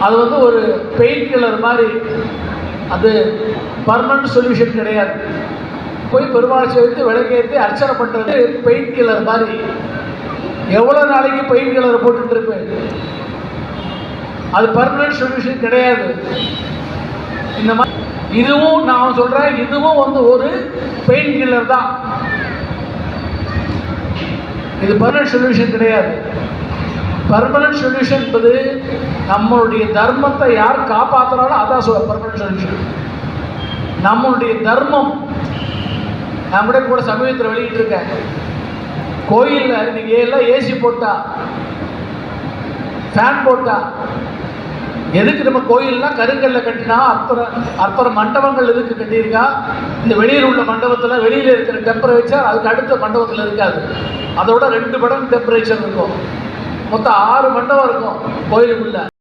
அது ஒரு pain killer மாதிரி, அது பர்மனன்ட் சொல்யூஷன் கிடையாது. போய் பெருமாள் சேர்த்து விளக்கேற்றி அர்ச்சனை பண்ணுறது பெயின் கில்லர் மாதிரி. எவ்வளோ நாளைக்கு பெயின் கில்லரை போட்டுட்டு இருப்பேன்? அது பர்மனன்ட் சொல்யூஷன் கிடையாது. இந்த மாதிரி இதுவும் நான் சொல்கிறேன், இதுவும் ஒரு பெயின் கில்லர் தான். இது பர்மனன்ட் சொல்யூஷன் கிடையாது. பர்மனன்ட் சொல்யூஷன் என்பது நம்மளுடைய தர்மத்தை யார் காப்பாற்றுறாலும் அதான் பர்மனன்ட் சொல்யூஷன். நம்மளுடைய தர்மம். நான் கூட சமீபத்தில் வெளியிட்டு இருக்கேன், கோயிலில் இன்னைக்கு எல்லாம் ஏசி போட்டா, ஃபேன் போட்டா, எதுக்கு நம்ம கோயில்லாம் கருங்கல்ல கட்டினா அற்புற மண்டபங்கள் எதுக்கு கட்டியிருக்கா? இந்த வெளியில் உள்ள மண்டபத்தில் வெளியில் இருக்கிற டெம்பரேச்சர் அதுக்கு அடுத்த மண்டபத்தில் இருக்காது, அதோட 2 மடங்கு டெம்பரேச்சர் இருக்கும். மொத்தம் 6 மண்டபம் இருக்கும் கோயிலுக்குள்ள.